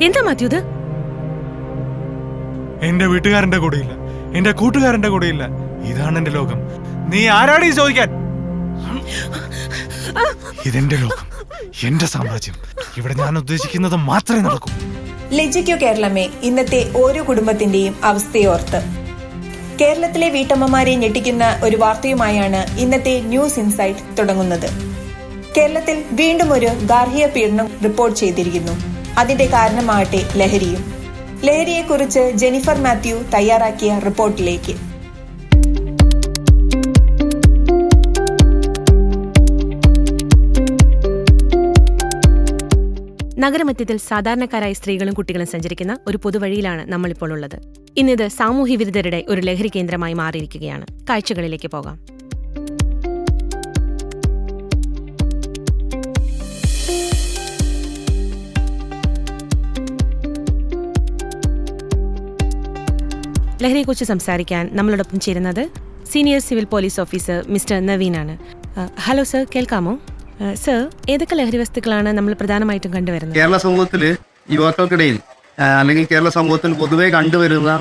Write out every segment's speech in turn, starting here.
എന്താ മാത്യു ഇത്? എന്റെ വീട്ടുകാരന്റെ കൂടെയില്ല, എന്റെ കൂട്ടുകാരന്റെ കൂടെയില്ല. ഇതാണ് എന്റെ ലോകം. നീ ആരാടി ചോദിക്കാൻ? ഇതെന്റെ ലോകം, എന്റെ സാമ്രാജ്യം. ഇവിടെ ഞാൻ ഉദ്ദേശിക്കുന്നത് മാത്രമേ നടക്കൂ. ലജ്ജിക്കോ കേരളമേ ഇന്നത്തെ ഓരോ കുടുംബത്തിന്റെയും അവസ്ഥയോർത്ത്. കേരളത്തിലെ വീട്ടമ്മമാരെ ഞെട്ടിക്കുന്ന ഒരു വാർത്തയുമായാണ് ഇന്നത്തെ ന്യൂസ് ഇൻസൈറ്റ് തുടങ്ങുന്നത്. കേരളത്തിൽ വീണ്ടും ഒരു ഗാർഹിക പീഡനം റിപ്പോർട്ട് ചെയ്തിരിക്കുന്നു. അതിന്റെ കാരണമാകട്ടെ ലഹരിയും. ലഹരിയെക്കുറിച്ച് ജെനിഫർ മാത്യു തയ്യാറാക്കിയ റിപ്പോർട്ടിലേക്ക്. നഗരമധ്യത്തിൽ സാധാരണക്കാരായ സ്ത്രീകളും കുട്ടികളും സഞ്ചരിക്കുന്ന ഒരു പൊതുവഴിയിലാണ് നമ്മളിപ്പോൾ ഉള്ളത്. ഇന്നിത് സാമൂഹ്യ വിരുദ്ധരുടെ ഒരു ലഹരി കേന്ദ്രമായി മാറിയിരിക്കുകയാണ്. കാഴ്ചകളിലേക്ക് പോകാം. ലഹരിയെക്കുറിച്ച് സംസാരിക്കാൻ നമ്മളോടൊപ്പം ചേരുന്നത് senior civil police officer mister നവീനാണ്. ഹലോ സർ, കേൾക്കാമോ? സർ, ഏതൊക്കെ ലഹരി വസ്തുക്കളാണ് നമ്മൾ പ്രധാനമായിട്ടും കണ്ടുവരുന്നത്? കേരള സമൂഹത്തിൽ യുവാക്കൾക്കിടയിൽ അല്ലെങ്കിൽ കേരള സമൂഹത്തിൽ പൊതുവെ കണ്ടുവരുന്ന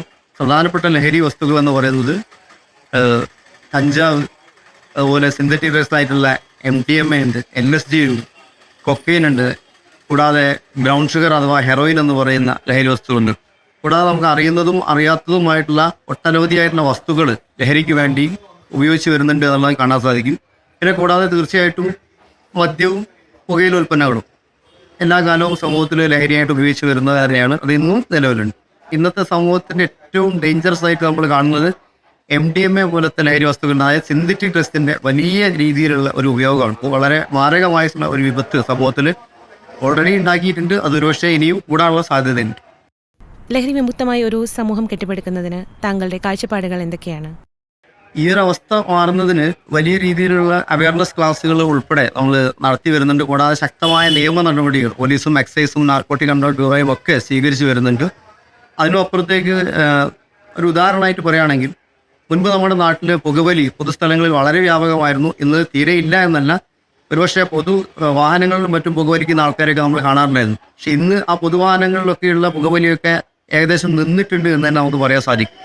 പ്രധാനപ്പെട്ട ലഹരി വസ്തുക്കൾ എന്ന് പറയുന്നത് കഞ്ചാവ്, അതുപോലെ സിന്തറ്റിക് ഡ്രഗ്സ് ആയിട്ടുള്ള MDMA ഉണ്ട്, LSD ഉണ്ട്, കൊക്കൈൻ ഉണ്ട്, കൂടാതെ ബ്രൗൺ ഷുഗർ അഥവാ ഹെറോയിൻ എന്ന് പറയുന്ന ലഹരി വസ്തുക്കളുണ്ട്. കൂടാതെ നമുക്ക് അറിയുന്നതും അറിയാത്തതുമായിട്ടുള്ള ഒട്ടനവധിയായിട്ടുള്ള വസ്തുക്കൾ ലഹരിക്ക് വേണ്ടി ഉപയോഗിച്ച് വരുന്നുണ്ട് എന്നുള്ളത് കാണാൻ സാധിക്കും. പിന്നെ കൂടാതെ തീർച്ചയായിട്ടും മദ്യവും പുകയില എല്ലാ കാലവും സമൂഹത്തിൽ ലഹരിയായിട്ട് ഉപയോഗിച്ച് വരുന്നത് തന്നെയാണ്. അത് ഇന്നും നിലവിലുണ്ട്. ഇന്നത്തെ സമൂഹത്തിൻ്റെ ഏറ്റവും ഡേഞ്ചറസ് ആയിട്ട് നമ്മൾ കാണുന്നത് MDMA പോലത്തെ ലഹരി വസ്തുക്കൾ, അതായത് സിന്തറ്റിക് ഡ്രഗ്സിൻ്റെ വലിയ രീതിയിലുള്ള ഒരു ഉപയോഗമാണ്. വളരെ മാരകമായിട്ടുള്ള ഒരു വിപത്ത് സമൂഹത്തിൽ ഓൾറെഡി ഉണ്ടാക്കിയിട്ടുണ്ട്. അതൊരു പക്ഷേ ഇനിയും കൂടാനുള്ള സാധ്യതയുണ്ട്. ലഹരി വിമുക്തമായ ഒരു സമൂഹം കെട്ടിപ്പടുക്കുന്നതിന് താങ്കളുടെ കാഴ്ചപ്പാടുകൾ എന്തൊക്കെയാണ്? ഈ ഒരു അവസ്ഥ മാറുന്നതിന് വലിയ രീതിയിലുള്ള അവയർനെസ് ക്ലാസ്സുകൾ ഉൾപ്പെടെ നമ്മൾ നടത്തി വരുന്നുണ്ട്. കൂടാതെ ശക്തമായ നിയമ നടപടികൾ പോലീസും എക്സൈസും നാർക്കോട്ടിക് കൺട്രോൾ ബ്യൂറോയും ഒക്കെ സ്വീകരിച്ചു വരുന്നുണ്ട്. അതിനപ്പുറത്തേക്ക് ഒരു ഉദാഹരണമായിട്ട് പറയുകയാണെങ്കിൽ, മുൻപ് നമ്മുടെ നാട്ടിൽ പുകവലി പൊതുസ്ഥലങ്ങളിൽ വളരെ വ്യാപകമായിരുന്നു. ഇന്ന് തീരെ ഇല്ല എന്നല്ല, ഒരുപക്ഷെ പൊതു വാഹനങ്ങളിലും മറ്റും പുകവലിക്കുന്ന ആൾക്കാരൊക്കെ നമ്മൾ കാണാറുണ്ടായിരുന്നു. പക്ഷെ ഇന്ന് ആ പൊതുവാഹനങ്ങളിലൊക്കെയുള്ള പുകവലിയൊക്കെ ഏകദേശം നിന്നിട്ടുണ്ട് എന്ന് തന്നെ നമുക്ക് പറയാൻ സാധിക്കും.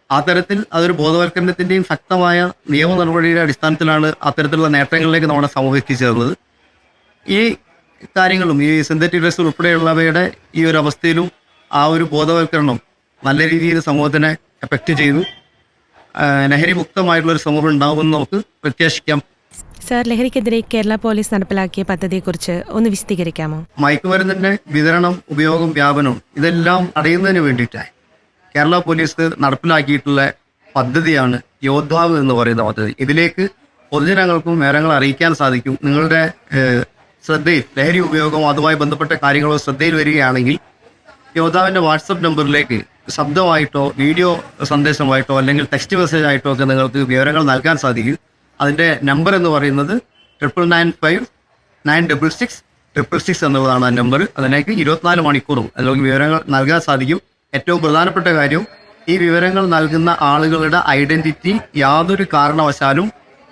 ആ തരത്തിൽ അതൊരു ബോധവൽക്കരണത്തിൻ്റെയും ശക്തമായ നിയമ നടപടിയുടെ അടിസ്ഥാനത്തിലാണ് അത്തരത്തിലുള്ള നേട്ടങ്ങളിലേക്ക് നമ്മുടെ സമൂഹം എത്തിച്ചേർന്നത്. ഈ കാര്യങ്ങളും ഈ സിന്തറ്റിക് ഡ്രഗ്സ് ഉൾപ്പെടെയുള്ളവയുടെ ഈ ഒരു അവസ്ഥയിലും ആ ഒരു ബോധവൽക്കരണം നല്ല രീതിയിൽ സമൂഹത്തിനെ എഫക്റ്റ് ചെയ്തു. ലഹരി മുക്തമായിട്ടുള്ളൊരു സമൂഹം ഉണ്ടാകുമെന്ന് നമുക്ക് പ്രത്യാശിക്കാം. സർ, ലഹരിക്കെതിരെ കേരള പോലീസ് നടപ്പിലാക്കിയ പദ്ധതിയെക്കുറിച്ച് ഒന്ന് വിശദീകരിക്കാമോ? മയക്കുമരുന്നിൻ്റെ വിതരണം, ഉപയോഗം, വ്യാപനം ഇതെല്ലാം തടയുന്നതിന് വേണ്ടിയിട്ടാണ് കേരള പോലീസ് നടപ്പിലാക്കിയിട്ടുള്ള പദ്ധതിയാണ് യോദ്ധാവ് എന്ന് പറയുന്ന പദ്ധതി. ഇതിലേക്ക് പൊതുജനങ്ങൾക്കും വിവരങ്ങൾ അറിയിക്കാൻ സാധിക്കും. നിങ്ങളുടെ ശ്രദ്ധയിൽ ലഹരി ഉപയോഗമോ അതുമായി ബന്ധപ്പെട്ട കാര്യങ്ങളോ ശ്രദ്ധയിൽ വരികയാണെങ്കിൽ യോദ്ധാവിൻ്റെ വാട്സപ്പ് നമ്പറിലേക്ക് ശബ്ദമായിട്ടോ വീഡിയോ സന്ദേശമായിട്ടോ അല്ലെങ്കിൽ ടെക്സ്റ്റ് മെസ്സേജ് ആയിട്ടോ ഒക്കെ നിങ്ങൾക്ക് വിവരങ്ങൾ നൽകാൻ സാധിക്കും. അതിൻ്റെ നമ്പർ എന്ന് പറയുന്നത് 99596666 എന്നുള്ളതാണ് ആ നമ്പർ. അതിലേക്ക് 24 മണിക്കൂറും അതിലേക്ക് വിവരങ്ങൾ നൽകാൻ സാധിക്കും. ഏറ്റവും പ്രധാനപ്പെട്ട കാര്യം, ഈ വിവരങ്ങൾ നൽകുന്ന ആളുകളുടെ ഐഡന്റിറ്റി യാതൊരു കാരണവശാലും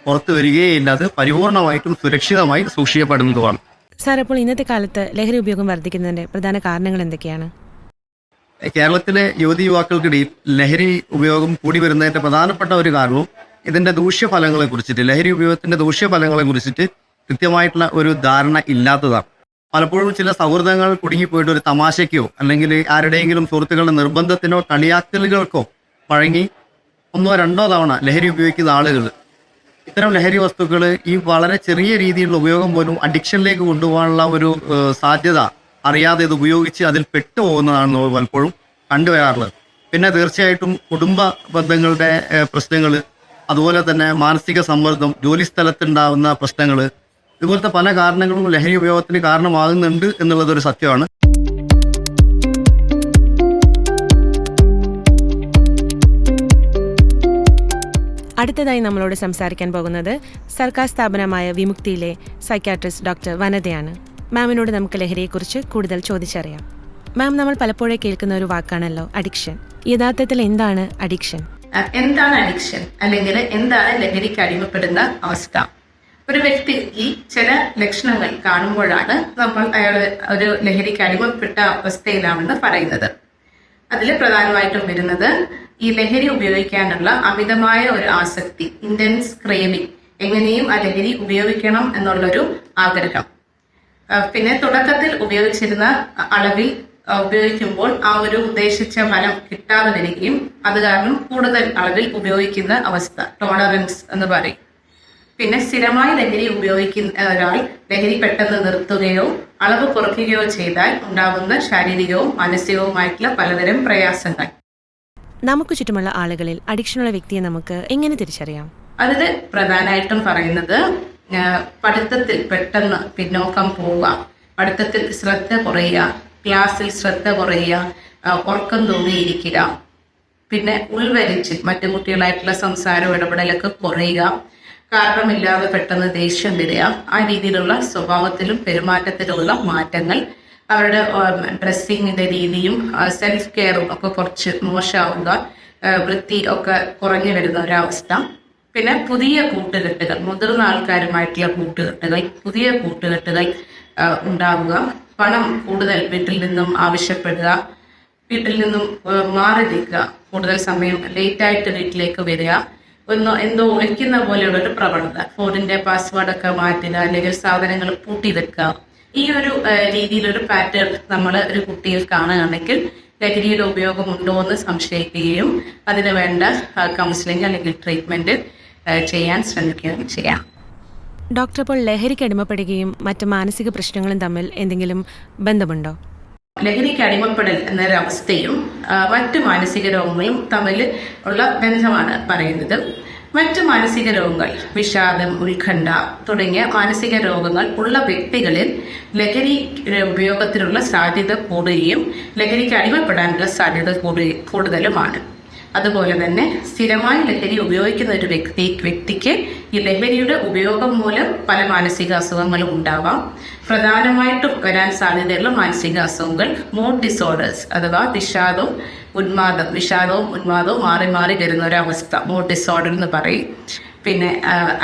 പുറത്തു വരികയില്ലാതെ പരിപൂർണമായിട്ടും സുരക്ഷിതമായി സൂക്ഷിക്കപ്പെടുന്നതുമാണ്. സാർ, അപ്പോൾ ഇന്നത്തെ കാലത്ത് ലഹരി ഉപയോഗം വർദ്ധിക്കുന്നതിന്റെ പ്രധാന കാരണങ്ങൾ എന്തൊക്കെയാണ്? കേരളത്തിലെ യുവതി യുവാക്കൾക്കിടയിൽ ലഹരി ഉപയോഗം കൂടി വരുന്നതിൻ്റെ പ്രധാനപ്പെട്ട ഒരു കാരണവും ഇതിൻ്റെ ദൂഷ്യഫലങ്ങളെ കുറിച്ചിട്ട്, ലഹരി ഉപയോഗത്തിൻ്റെ ദൂഷ്യഫലങ്ങളെ കുറിച്ചിട്ട് കൃത്യമായിട്ടുള്ള ഒരു ധാരണ ഇല്ലാത്തതാണ്. പലപ്പോഴും ചില സൗഹൃദങ്ങൾ കുടുങ്ങിപ്പോയിട്ട് ഒരു തമാശയ്ക്കോ അല്ലെങ്കിൽ ആരുടെയെങ്കിലും സുഹൃത്തുക്കളുടെ നിർബന്ധത്തിനോ കളിയാക്കലുകൾക്കോ വഴങ്ങി 1 or 2 തവണ ലഹരി ഉപയോഗിക്കുന്ന ആളുകൾ ഇത്തരം ലഹരി വസ്തുക്കൾ ഈ വളരെ ചെറിയ രീതിയിലുള്ള ഉപയോഗം പോലും അഡിക്ഷനിലേക്ക് കൊണ്ടുപോകാനുള്ള ഒരു സാധ്യത അറിയാതെ ഇത് ഉപയോഗിച്ച് അതിൽ പെട്ടുപോകുന്നതാണ് നമ്മൾ പലപ്പോഴും കണ്ടുവരാറുള്ളത്. പിന്നെ തീർച്ചയായിട്ടും കുടുംബ ബന്ധങ്ങളുടെ പ്രശ്നങ്ങൾ, അതുപോലെ തന്നെ മാനസിക സമ്മർദ്ദം, ജോലി സ്ഥലത്തുണ്ടാകുന്ന പ്രശ്നങ്ങൾ, ഇതുപോലത്തെ പല കാരണങ്ങളും ലഹരി ഉപയോഗത്തിന് കാരണമാകുന്നുണ്ട് എന്നുള്ളതൊരു സത്യമാണ്. അടുത്തതായി നമ്മളോട് സംസാരിക്കാൻ പോകുന്നത് സർക്കാർ സ്ഥാപനമായ വിമുക്തിയിലെ സൈക്യാട്രിസ്റ്റ് ഡോക്ടർ വനതയാണ്. മാമിനോട് നമുക്ക് ലഹരിയെക്കുറിച്ച് കൂടുതൽ ചോദിച്ചറിയാം. മാം, നമ്മൾ പലപ്പോഴും കേൾക്കുന്ന ഒരു വാക്കാണല്ലോ അഡിക്ഷൻ. യഥാർത്ഥത്തിൽ എന്താണ് അഡിക്ഷൻ? എന്താണ് അഡിക്ഷൻ, അല്ലെങ്കിൽ എന്താണ് ലഹരിക്ക് അടിമപ്പെടുന്ന അവസ്ഥ? ഒരു വ്യക്തിക്ക് ചില ലക്ഷണങ്ങൾ കാണുമ്പോഴാണ് നമ്മൾ അയാൾ ഒരു ലഹരിക്ക് അടിമപ്പെട്ട അവസ്ഥയിലാണെന്ന് പറയുന്നത്. അതിൽ പ്രധാനമായിട്ടും വരുന്നത് ഈ ലഹരി ഉപയോഗിക്കാനുള്ള അമിതമായ ഒരു ആസക്തി, ഇന്റൻസ് ക്രേവിംഗ്, എങ്ങനെയും ആ ലഹരി ഉപയോഗിക്കണം എന്നുള്ളൊരു ആഗ്രഹം. പിന്നെ തുടക്കത്തിൽ ഉപയോഗിച്ചിരുന്ന അളവിൽ ഉപയോഗിക്കുമ്പോൾ ആ ഒരു ഉദ്ദേശിച്ച ഫലം കിട്ടാതെ വരികയും അത് കാരണം കൂടുതൽ അളവിൽ ഉപയോഗിക്കുന്ന അവസ്ഥ, ടോളറൻസ് എന്ന് പറയും. പിന്നെ സ്ഥിരമായി ലഹരി ഉപയോഗിക്കുന്ന ഒരാൾ ലഹരി പെട്ടെന്ന് നിർത്തുകയോ അളവ് കുറയ്ക്കുകയോ ചെയ്താൽ ഉണ്ടാകുന്ന ശാരീരികവും മാനസികവുമായിട്ടുള്ള പലതരം പ്രയാസങ്ങൾ. നമുക്ക് ചുറ്റുമുള്ള ആളുകളിൽ അഡിക്ഷനുള്ള വ്യക്തിയെ നമുക്ക് എങ്ങനെ തിരിച്ചറിയാം? അതിൽ പ്രധാനമായിട്ടും പറയുന്നത് പഠിത്തത്തിൽ പെട്ടെന്ന് പിന്നോക്കം പോവുക, പഠിത്തത്തിൽ ശ്രദ്ധ കുറയുക, ക്ലാസ്സിൽ ശ്രദ്ധ കുറയുക, ഉറക്കം തൂങ്ങിയിരിക്കുക, പിന്നെ ഉൾവലിച്ച് മറ്റു കുട്ടികളായിട്ടുള്ള സംസാരം ഇടപെടലൊക്കെ കുറയുക, കാരണമില്ലാതെ പെട്ടെന്ന് ദേഷ്യം വരിക, ആ രീതിയിലുള്ള സ്വഭാവത്തിലും പെരുമാറ്റത്തിലുള്ള മാറ്റങ്ങൾ, അവരുടെ ഡ്രസ്സിങ്ങിൻ്റെ രീതിയും സെൽഫ് കെയറും ഒക്കെ കുറച്ച് മോശമാവുക, വൃത്തി ഒക്കെ കുറഞ്ഞു വരുന്ന ഒരവസ്ഥ. പിന്നെ പുതിയ കൂട്ടുകെട്ടുകൾ, മുതിർന്ന ആൾക്കാരുമായിട്ടുള്ള കൂട്ടുകെട്ടുകൾ, പുതിയ കൂട്ടുകെട്ടുകൾ ഉണ്ടാവുക, പണം കൂടുതൽ വീട്ടിൽ നിന്നും ആവശ്യപ്പെടുക, വീട്ടിൽ നിന്നും മാറി നിൽക്കുക, കൂടുതൽ സമയം ലേറ്റായിട്ട് വീട്ടിലേക്ക് വരിക, എന്തോ ഒഴിക്കുന്ന പോലെയുള്ളൊരു പ്രവണത, ഫോണിൻ്റെ പാസ്വേഡൊക്കെ മാറ്റുക, അല്ലെങ്കിൽ സാധനങ്ങൾ പൂട്ടി വെക്കുക. ഈ ഒരു രീതിയിലൊരു പാറ്റേൺ നമ്മൾ ഒരു കുട്ടിയിൽ കാണുകയാണെങ്കിൽ ലഹരിയുടെ ഉപയോഗമുണ്ടോ എന്ന് സംശയിക്കുകയും അതിന് വേണ്ട കൗൺസിലിംഗ് അല്ലെങ്കിൽ ട്രീറ്റ്മെൻറ്റ് ചെയ്യാൻ ശ്രമിക്കുകയും ചെയ്യാം. ഡോക്ടർ, അപ്പോൾ ലഹരിക്ക് അടിമപ്പെടുകയും മറ്റ് മാനസിക പ്രശ്നങ്ങളും തമ്മിൽ എന്തെങ്കിലും ബന്ധമുണ്ടോ? ലഹരിക്ക് അടിമപ്പെടൽ എന്നൊരവസ്ഥയും മറ്റ് മാനസിക രോഗങ്ങളും തമ്മിൽ ഉള്ള ബന്ധമാണ് പറയുന്നത്. മറ്റ് മാനസിക രോഗങ്ങൾ, വിഷാദം, ഉത്കണ്ഠ തുടങ്ങിയ മാനസിക രോഗങ്ങൾ ഉള്ള വ്യക്തികളിൽ ലഹരി ഉപയോഗത്തിനുള്ള സാധ്യത കൂടുകയും ലഹരിക്ക് അടിമപ്പെടാനുള്ള സാധ്യത കൂടുതലുമാണ്. അതുപോലെ തന്നെ സ്ഥിരമായി ലഹരി ഉപയോഗിക്കുന്ന ഒരു വ്യക്തിക്ക് ഈ ലഹരിയുടെ ഉപയോഗം മൂലം പല മാനസിക അസുഖങ്ങളും ഉണ്ടാവാം. പ്രധാനമായിട്ടും വരാൻ സാധ്യതയുള്ള മാനസിക അസുഖങ്ങൾ മൂഡ് ഡിസോർഡേഴ്സ് അഥവാ വിഷാദവും ഉന്മാദവും മാറി മാറി വരുന്ന ഒരവസ്ഥ, മൂഡ് ഡിസോർഡർ എന്ന് പറയും. പിന്നെ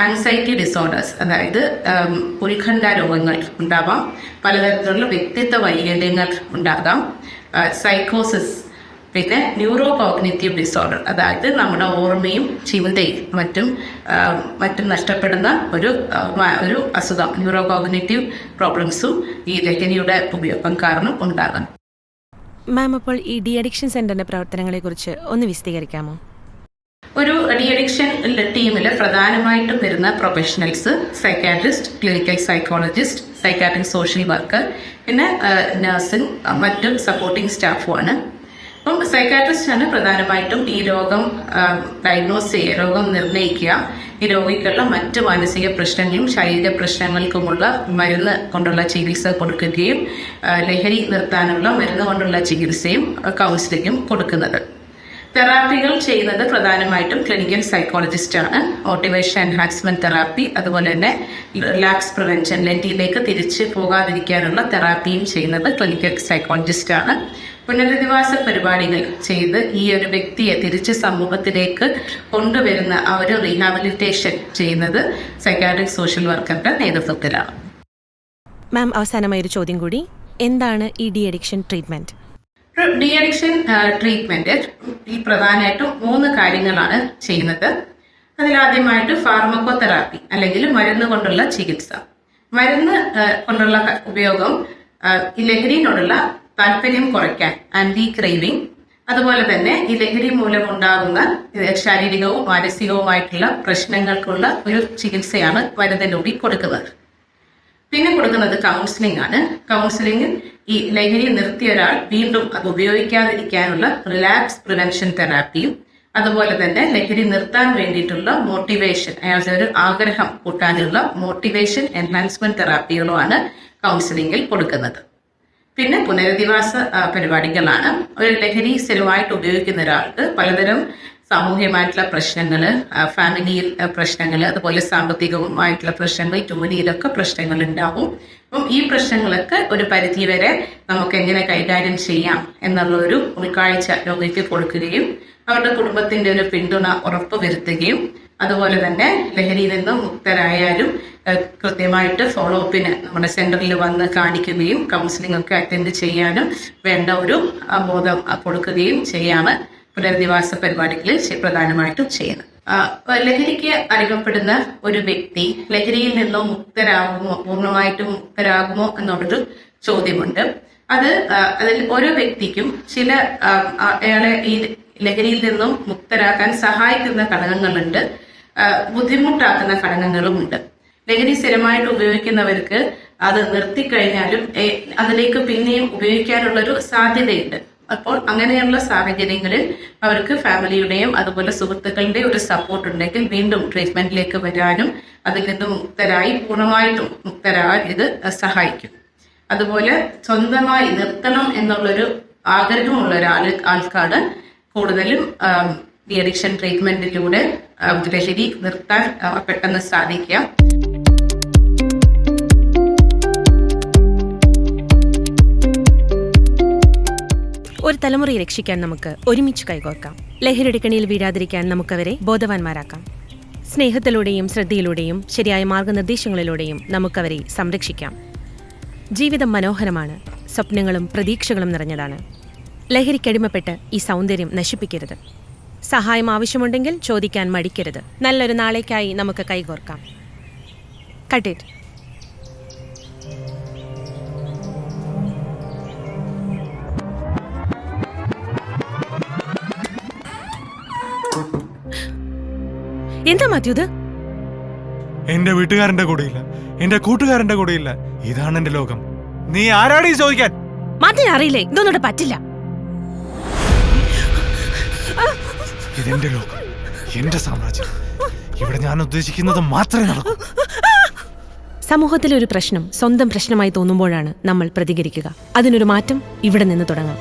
ആൻസൈറ്റി ഡിസോർഡേഴ്സ്, അതായത് ഉത്കണ്ഠ രോഗങ്ങൾ ഉണ്ടാവാം. പലതരത്തിലുള്ള വ്യക്തിത്വ വൈകല്യങ്ങൾ ഉണ്ടാകാം. സൈക്കോസിസ്, പിന്നെ ന്യൂറോ കോഗ്നിറ്റീവ് ഡിസോർഡർ, അതായത് നമ്മുടെ ഓർമ്മയും ചിന്തയും മറ്റും നഷ്ടപ്പെടുന്ന ഒരു അസുഖം, ന്യൂറോ കോഗ്നിറ്റീവ് പ്രോബ്ലംസും ഈ ലഹരിയുടെ ഉപയോഗം കാരണം ഉണ്ടാകാം. മാം, അപ്പോൾ ഈ ഡി അഡിക്ഷൻ സെന്ററിന്റെ പ്രവർത്തനങ്ങളെക്കുറിച്ച് ഒന്ന് വിശദീകരിക്കാമോ? ഒരു ഡി അഡിക്ഷൻ ടീമിൽ പ്രധാനമായിട്ടും വരുന്ന professionals psychiatrist, clinical psychologist, psychiatric social worker, പിന്നെ നഴ്സിംഗ്, മറ്റും സപ്പോർട്ടിംഗ് സ്റ്റാഫുമാണ്. അപ്പം സൈക്കാട്രിസ്റ്റാണ് പ്രധാനമായിട്ടും ഈ രോഗം ഡയഗ്നോസ് ചെയ്യുക, രോഗം നിർണ്ണയിക്കുക, ഈ രോഗിക്കുള്ള മറ്റ് മാനസിക പ്രശ്നങ്ങളും ശാരീരിക പ്രശ്നങ്ങൾക്കുമുള്ള മരുന്ന് കൊണ്ടുള്ള ചികിത്സ കൊടുക്കുകയും ലഹരി നിർത്താനുള്ള മരുന്ന് കൊണ്ടുള്ള ചികിത്സയും കൗൺസിലിങ്ങും കൊടുക്കുന്നത്. തെറാപ്പികൾ ചെയ്യുന്നത് പ്രധാനമായിട്ടും ക്ലിനിക്കൽ സൈക്കോളജിസ്റ്റാണ്. മോട്ടിവേഷൻ എൻഹാൻസ്മെൻറ്റ് തെറാപ്പി, അതുപോലെ തന്നെ റിലാക്സ് പ്രിവെൻഷൻ, ലഹരിയിലേക്ക് തിരിച്ച് പോകാതിരിക്കാനുള്ള തെറാപ്പിയും ചെയ്യുന്നത് ക്ലിനിക്കൽ സൈക്കോളജിസ്റ്റാണ്. പുനരധിവാസ പരിപാടികൾ ചെയ്ത് ഈ ഒരു വ്യക്തിയെ തിരിച്ച് സമൂഹത്തിലേക്ക് കൊണ്ടുവരുന്ന ആ ഒരു റീഹാബിലിറ്റേഷൻ ചെയ്യുന്നത് സൈക്കാട്രിക് സോഷ്യൽ വർക്കറുടെ നേതൃത്വത്തിലാണ്. മാം, അവസാനമായ ഒരു ചോദ്യം കൂടി, എന്താണ് ഈ de addiction treatment? De addiction treatment ഈ പ്രധാനമായിട്ടും 3 കാര്യങ്ങളാണ് ചെയ്യുന്നത്. അതിലാദ്യമായിട്ട് ഫാർമക്കോതെറാപ്പി അല്ലെങ്കിൽ മരുന്ന് കൊണ്ടുള്ള ചികിത്സ. മരുന്ന് കൊണ്ടുള്ള ഉപയോഗം ഈ ലഹരിയോടുള്ള താല്പര്യം കുറയ്ക്കാൻ, ആൻറ്റി ക്രേവിംഗ്, അതുപോലെ തന്നെ ഈ ലഹരി മൂലമുണ്ടാകുന്ന ശാരീരികവും മാനസികവുമായിട്ടുള്ള പ്രശ്നങ്ങൾക്കുള്ള ഒരു ചികിത്സയാണ് മരുന്നിലൂടെ കൊടുക്കുന്നത്. പിന്നെ കൊടുക്കുന്നത് കൗൺസിലിംഗ് ആണ്. കൗൺസിലിംഗിൽ ഈ ലഹരി നിർത്തിയ ഒരാൾ വീണ്ടും അത് ഉപയോഗിക്കാതിരിക്കാനുള്ള റിലാപ്സ് പ്രിവെൻഷൻ തെറാപ്പിയും അതുപോലെ തന്നെ ലഹരി നിർത്താൻ വേണ്ടിയിട്ടുള്ള മോട്ടിവേഷൻ, അയാളുടെ ഒരു ആഗ്രഹം കൂട്ടാനുള്ള മോട്ടിവേഷൻ എൻഹാൻസ്മെന്റ് തെറാപ്പികളുമാണ് കൗൺസിലിംഗിൽ കൊടുക്കുന്നത്. പിന്നെ പുനരധിവാസ പരിപാടികളാണ്. ഒരു ലഹരി സ്ഥിരമായിട്ട് ഉപയോഗിക്കുന്ന ഒരാൾക്ക് പലതരം സാമൂഹ്യമായിട്ടുള്ള പ്രശ്നങ്ങൾ, ഫാമിലിയിൽ പ്രശ്നങ്ങൾ, അതുപോലെ സാമ്പത്തികമായിട്ടുള്ള പ്രശ്നങ്ങൾ, ജോലിയിലൊക്കെ പ്രശ്നങ്ങൾ ഉണ്ടാവും. അപ്പം ഈ പ്രശ്നങ്ങളൊക്കെ ഒരു പരിധിവരെ നമുക്ക് എങ്ങനെ കൈകാര്യം ചെയ്യാം എന്നുള്ള ഒരു ഉൾക്കാഴ്ച രോഗിക്ക് കൊടുക്കുകയും അവരുടെ കുടുംബത്തിന്റെ ഒരു പിന്തുണ ഉറപ്പുവരുത്തുകയും അതുപോലെ തന്നെ ലഹരിയിൽ നിന്ന് മുക്തരായാലും കൃത്യമായിട്ട് ഫോളോ അപ്പിന് നമ്മുടെ സെന്ററിൽ വന്ന് കാണിക്കുകയും കൗൺസിലിംഗ് ഒക്കെ അറ്റൻഡ് ചെയ്യാനും വേണ്ട ഒരു ബോധം കൊടുക്കുകയും ചെയ്യാണ് പുനരധിവാസ പരിപാടികളിൽ പ്രധാനമായിട്ടും ചെയ്യുന്നത്. ലഹരിക്ക് അടിമപ്പെടുന്ന ഒരു വ്യക്തി ലഹരിയിൽ നിന്നും മുക്തരാകുമോ, പൂർണ്ണമായിട്ടും മുക്തരാകുമോ എന്നുള്ളൊരു ചോദ്യമുണ്ട്. അതിൽ ഓരോ വ്യക്തിക്കും ചില അയാളെ ഈ ലഹരിയിൽ നിന്നും മുക്തരാക്കാൻ സഹായിക്കുന്ന ഘടകങ്ങളുണ്ട്, ബുദ്ധിമുട്ടാക്കുന്ന ഘടകങ്ങളുമുണ്ട്. ലഹരി സ്ഥിരമായിട്ട് ഉപയോഗിക്കുന്നവർക്ക് അത് നിർത്തിക്കഴിഞ്ഞാലും അതിലേക്ക് പിന്നെയും ഉപയോഗിക്കാനുള്ളൊരു സാധ്യതയുണ്ട്. അപ്പോൾ അങ്ങനെയുള്ള സാഹചര്യങ്ങളിൽ അവർക്ക് ഫാമിലിയുടെയും അതുപോലെ സുഹൃത്തുക്കളുടെയും ഒരു സപ്പോർട്ട് ഉണ്ടെങ്കിൽ വീണ്ടും ട്രീറ്റ്മെന്റിലേക്ക് വരാനും അതിൽ നിന്ന് മുക്തരായി പൂർണ്ണമായിട്ടും മുക്തരാകാൻ ഇത് സഹായിക്കും. അതുപോലെ സ്വന്തമായി നിർത്തണം എന്നുള്ളൊരു ആഗ്രഹമുള്ള ആൾക്കാണ് കൂടുതലും ഡി അഡിക്ഷൻ ട്രീറ്റ്മെന്റിലൂടെ ലഹരി നിർത്താൻ പെട്ടെന്ന് സാധിക്കുക. ഒരു തലമുറയെ രക്ഷിക്കാൻ നമുക്ക് ഒരുമിച്ച് കൈകോർക്കാം. ലഹരിയുടെ കെണിയിൽ വീഴാതിരിക്കാൻ നമുക്കവരെ ബോധവാന്മാരാക്കാം. സ്നേഹത്തിലൂടെയും ശ്രദ്ധയിലൂടെയും ശരിയായ മാർഗനിർദ്ദേശങ്ങളിലൂടെയും നമുക്കവരെ സംരക്ഷിക്കാം. ജീവിതം മനോഹരമാണ്, സ്വപ്നങ്ങളും പ്രതീക്ഷകളും നിറഞ്ഞതാണ്. ലഹരിക്കടിമപ്പെട്ട് ഈ സൗന്ദര്യം നശിപ്പിക്കരുത്. സഹായം ആവശ്യമുണ്ടെങ്കിൽ ചോദിക്കാൻ മടിക്കരുത്. നല്ലൊരു നാളേക്കായി നമുക്ക് കൈകോർക്കാം. Cut it. എന്താ മാത്യുത്? എന്റെ വീട്ടുകാരന്റെ കൂടെയില്ല, എന്റെ കൂട്ടുകാരന്റെ കൂടെയില്ല. ഇതാണ് എന്റെ ലോകം. നീ ആരാടി ചോദിക്കാൻ? മാത്യു അറിയില്ലേ, ഇതൊന്നും പറ്റില്ല. ഇതെന്റെ ലോകം, എന്റെ സാമ്രാജ്യം. ഇവിടെ ഞാൻ ഉദ്ദേശിക്കുന്നത് മാത്രമേ നടക്കൂ. സമൂഹത്തിലെ ഒരു പ്രശ്നം സ്വന്തം പ്രശ്നമായി തോന്നുമ്പോഴാണ് നമ്മൾ പ്രതികരിക്കുക. അതിനൊരു മാറ്റം ഇവിടെ നിന്ന് തുടങ്ങാം.